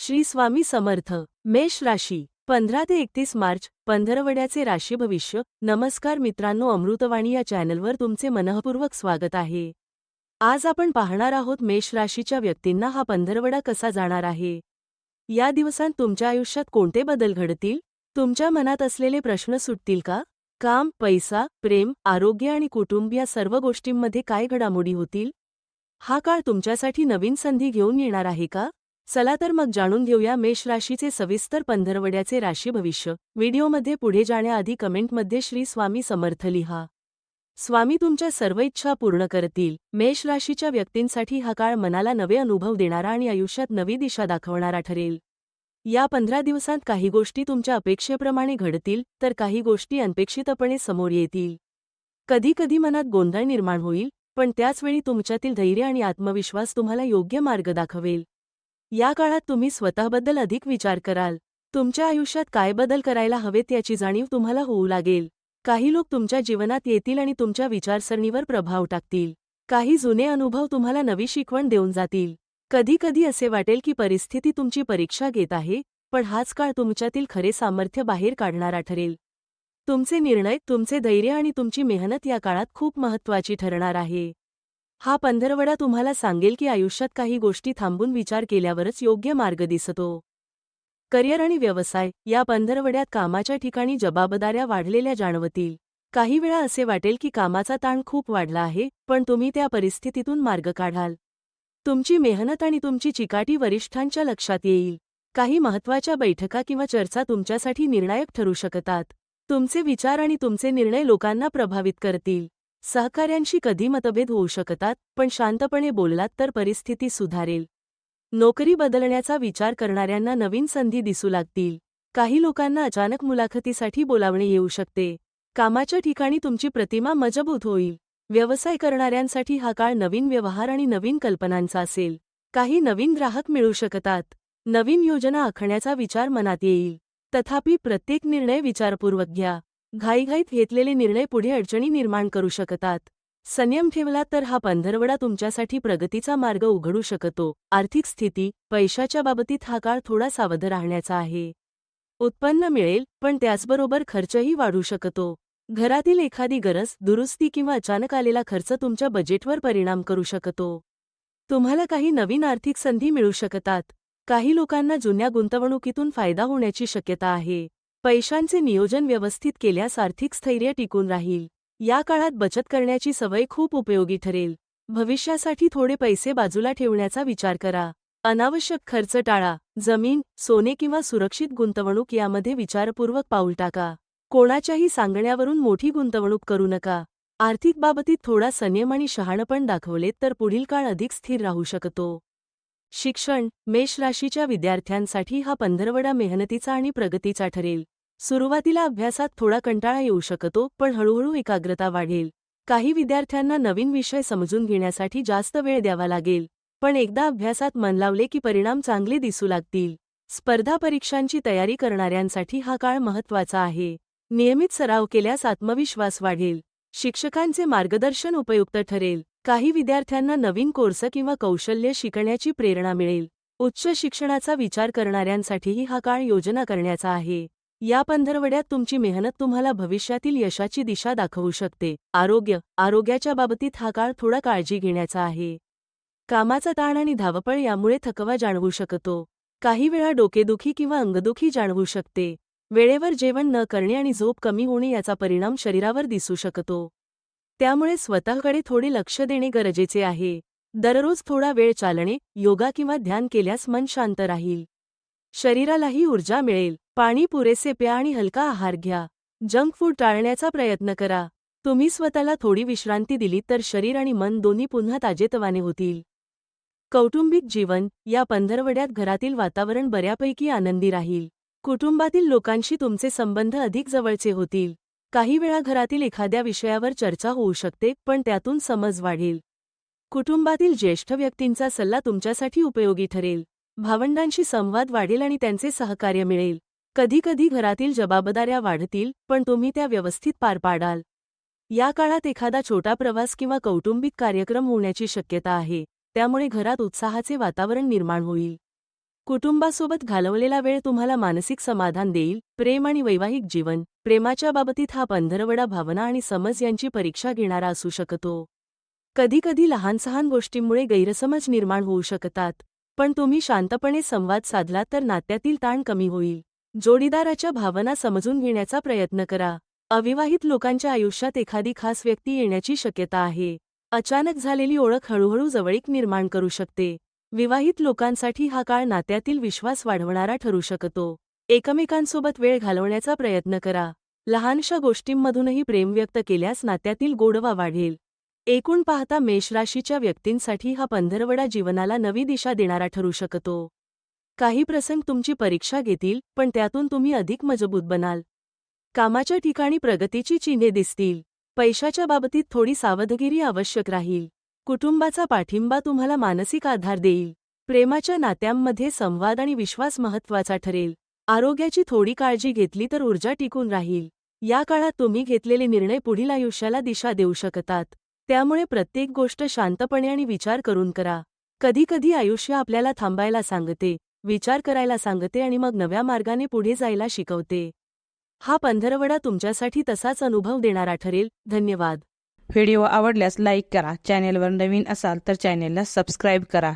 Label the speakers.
Speaker 1: श्री स्वामी समर्थ. मेष राशी 15 ते 31 मार्च, पंधरवड्याचे राशी भविष्य. नमस्कार मित्रांनो, अमृतवाणी या चॅनलवर तुमचे मनःपूर्वक स्वागत आहे. आज आपण पाहणार आहोत मेष राशीच्या व्यक्तींना हा पंधरवडा कसा जाणार आहे. या दिवसांत तुमच्या आयुष्यात कोणते बदल घडतील? तुमच्या मनात असलेले प्रश्न सुटतील का? काम, पैसा, प्रेम, आरोग्य आणि कुटुंब या सर्व गोष्टींमध्ये काय घडामोडी होतील? हा काळ तुमच्यासाठी नवीन संधी घेऊन येणार आहे का? चला तर मग जाणून घेऊया मेष राशीचे सविस्तर पंधरवड्याचे राशी भविष्य. व्हिडिओमध्ये पुढे जाण्याआधी कमेंटमध्ये श्री स्वामी समर्थ लिहा. स्वामी तुमच्या सर्व इच्छा पूर्ण करतील. मेष राशीच्या व्यक्तींसाठी हा काळ मनाला नवे अनुभव देणारा आणि आयुष्यात नवी दिशा दाखवणारा ठरेल. या 15 दिवसांत काही गोष्टी तुमच्या अपेक्षेप्रमाणे घडतील, तर काही गोष्टी अनपेक्षितपणे समोर येतील. कधी कधी मनात गोंधळ निर्माण होईल, पण त्याचवेळी तुमच्यातील धैर्य आणि आत्मविश्वास तुम्हाला योग्य मार्ग दाखवेल. या काळात तुम्ही स्वतःबद्दल अधिक विचार कराल. तुमच्या आयुष्यात काय बदल करायला हवेत याची जाणीव तुम्हाला होऊ लागेल. काही लोक तुमच्या जीवनात येतील आणि तुमच्या विचारसरणीवर प्रभाव टाकतील. काही जुने अनुभव तुम्हाला नवी शिकवण देऊन जातील. कधी कधी असे वाटेल की परिस्थिती तुमची परीक्षा घेत आहे, पण हाच काळ तुमच्यातील खरे सामर्थ्य बाहेर काढणारा ठरेल. तुमचे निर्णय, तुमचे धैर्य आणि तुमची मेहनत या काळात खूप महत्त्वाची ठरणार आहे. हा पंधरवडा तुम्हाला सांगेल की आयुष्यात काही गोष्टी थांबून विचार केल्यावरच योग्य मार्ग दिसतो. करिअर आणि व्यवसाय. या पंधरवड्यात कामाच्या ठिकाणी जबाबदाऱ्या वाढलेल्या जाणवतील. काही वेळा असे वाटेल की कामाचा ताण खूप वाढला आहे, पण तुम्ही त्या परिस्थितीतून मार्ग काढाल. तुमची मेहनत आणि तुमची चिकाटी वरिष्ठांच्या लक्षात येईल. काही महत्त्वाच्या बैठका किंवा चर्चा तुमच्यासाठी निर्णायक ठरू शकतात. तुमचे विचार आणि तुमचे निर्णय लोकांना प्रभावित करतील. सहकाऱ्यांशी कधी मतभेद होऊ शकतात, पण शांतपणे बोललात तर परिस्थिती सुधारेल. नोकरी बदलण्याचा विचार करणाऱ्यांना नवीन संधी दिसू लागतील. काही लोकांना अचानक मुलाखतीसाठी बोलावणे येऊ शकते. कामाच्या ठिकाणी तुमची प्रतिमा मजबूत होईल. व्यवसाय करणाऱ्यांसाठी हा काळ नवीन व्यवहार आणि नवीन कल्पनांचा असेल. काही नवीन ग्राहक मिळू शकतात. नवीन योजना आखण्याचा विचार मनात येईल. तथापि प्रत्येक निर्णय विचारपूर्वक घ्या. घाईघाईत घेतलेले निर्णय पुढे अडचणी निर्माण करू शकतात. संयम ठेवलात तर हा पंधरवडा तुमच्यासाठी प्रगतीचा मार्ग उघडू शकतो. आर्थिक स्थिती. पैशाच्या बाबतीत हा काळ थोडा सावध राहण्याचा आहे. उत्पन्न मिळेल, पण त्याचबरोबर खर्चही वाढू शकतो. घरातील एखादी गरज, दुरुस्ती किंवा अचानक आलेला खर्च तुमच्या बजेटवर परिणाम करू शकतो. तुम्हाला काही नवीन आर्थिक संधी मिळू शकतात. काही लोकांना जुन्या गुंतवणुकीतून फायदा होण्याची शक्यता आहे. पैशांचे नियोजन व्यवस्थित केल्यास आर्थिक स्थैर्य टिकून राहील. या काळात बचत करण्याची सवय खूप उपयोगी ठरेल. भविष्यासाठी थोडे पैसे बाजूला ठेवण्याचा विचार करा. अनावश्यक खर्च टाळा. जमीन, सोने किंवा सुरक्षित गुंतवणूक यामध्ये विचारपूर्वक पाऊल टाका. कोणाच्याही सांगण्यावरून मोठी गुंतवणूक करू नका. आर्थिक बाबतीत थोडा संयम आणि शहाणपण दाखवलेत तर पुढील काळ अधिक स्थिर राहू शकतो. शिक्षण. मेष राशीच्या विद्यार्थ्यांसाठी हा पंधरवडा मेहनतीचा आणि प्रगतीचा ठरेल. सुरुवातीला अभ्यासात थोडा कंटाळा येऊ शकतो, पण हळूहळू एकाग्रता वाढेल. काही विद्यार्थ्यांना नवीन विषय समजून घेण्यासाठी जास्त वेळ द्यावा लागेल, पण एकदा अभ्यासात मन लावले की परिणाम चांगले दिसू लागतील. स्पर्धा परीक्षांची तयारी करणाऱ्यांसाठी हा काळ महत्त्वाचा आहे. नियमित सराव केल्यास आत्मविश्वास वाढेल. शिक्षकांचे मार्गदर्शन उपयुक्त ठरेल. काही विद्यार्थ्यांना नवीन कोर्स किंवा कौशल्य शिकण्याची प्रेरणा मिळेल. उच्च शिक्षणाचा विचार करणाऱ्यांसाठीही हा काळ योजना करण्याचा आहे. या पंधरवड्यात तुमची मेहनत तुम्हाला भविष्यातील यशाची दिशा दाखवू शकते. आरोग्य. आरोग्याच्या बाबतीत हा काळ थोडा काळजी घेण्याचा आहे. कामाचा ताण आणि धावपळ यामुळे थकवा जाणवू शकतो. काही वेळा डोकेदुखी किंवा अंगदुखी जाणवू शकते. वेळेवर जेवण न करणे आणि झोप कमी होणे याचा परिणाम शरीरावर दिसू शकतो. त्यामुळे स्वतःकडे थोडे लक्ष देणे गरजेचे आहे. दररोज थोडा वेळ चालणे, योगा किंवा ध्यान केल्यास मन शांत राहील. शरीरालाही ऊर्जा मिळेल. पाणी पुरेसे प्या आणि हलका आहार घ्या. जंक फूड टाळण्याचा प्रयत्न करा. तुम्ही स्वतःला थोडी विश्रांती दिलीत तर शरीर आणि मन दोन्ही पुन्हा ताजेतवाने होतील. कौटुंबिक जीवन. या पंधरवड्यात घरातील वातावरण बऱ्यापैकी आनंदी राहील. कुटुंबातील लोकांशी तुमचे संबंध अधिक जवळचे होतील. काही वेळा घरातील एखाद्या विषयावर चर्चा होऊ शकते, पण त्यातून समज वाढेल. कुटुंबातील ज्येष्ठ व्यक्तींचा सल्ला तुमच्यासाठी उपयोगी ठरेल. भावंडांशी संवाद वाढेल आणि त्यांचे सहकार्य मिळेल. कधीकधी घरातील जबाबदाऱ्या वाढतील, पण तुम्ही त्या व्यवस्थित पार पाडाल. या काळात एखादा छोटा प्रवास किंवा कौटुंबिक कार्यक्रम होण्याची शक्यता आहे, त्यामुळे घरात उत्साहाचे वातावरण निर्माण होईल. कुटुंबासोबत घालवलेला वेळ तुम्हाला मानसिक समाधान देईल. प्रेम आणि वैवाहिक जीवन. प्रेमाच्या बाबतीत हा पंधरवडा भावना आणि समज यांची परीक्षा घेणारा असू शकतो. कधीकधी लहान-सहान गोष्टींमुळे गैरसमज निर्माण होऊ शकतात. पण तुम्ही शांतपणे संवाद साधलात तर नात्यातील ताण कमी होईल. जोडीदाराच्या भावना समजून घेण्याचा प्रयत्न करा. अविवाहित लोकांच्या आयुष्यात एखादी खास व्यक्ती येण्याची शक्यता आहे. अचानक झालेली ओळख हळूहळू जवळीक निर्माण करू शकते. विवाहित लोकांसाठी हा काळ नात्यातील विश्वास वाढवणारा ठरू शकतो. एकमेकांसोबत वेळ घालवण्याचा प्रयत्न करा. लहानशा गोष्टींमधूनही प्रेम व्यक्त केल्यास नात्यातील गोडवा वाढेल. एकूण पाहता मेष राशीच्या व्यक्तींसाठी हा पंधरवडा जीवनाला नवी दिशा देणारा ठरू शकतो. काही प्रसंग तुमची परीक्षा घेतील, पण त्यातून तुम्ही अधिक मजबूत बनाल. कामाच्या ठिकाणी प्रगतीची चिन्हे दिसतील. पैशाच्या बाबतीत थोडी सावधगिरी आवश्यक राहील. कुटुंबाचा पाठिंबा तुम्हाला मानसिक आधार देईल. प्रेमाच्या नात्यांमध्ये संवाद आणि विश्वास महत्त्वाचा ठरेल. आरोग्याची थोडी काळजी घेतली तर ऊर्जा टिकून राहील. या काळात तुम्ही घेतलेले निर्णय पुढील आयुष्याला दिशा देऊ शकतात. त्यामुळे प्रत्येक गोष्ट शांतपणे आणि विचार करून करा. कधीकधी आयुष्य आपल्याला थांबायला सांगते, विचार करायला सांगते आणि मग नव्या मार्गाने पुढे जायला शिकवते. हा पंधरवडा तुमच्यासाठी तसाच अनुभव देणारा ठरेल. धन्यवाद.
Speaker 2: व्हिडिओ आवडल्यास लाईक करा. चॅनेलवर नवीन असाल तर चॅनेलला सबस्क्राईब करा.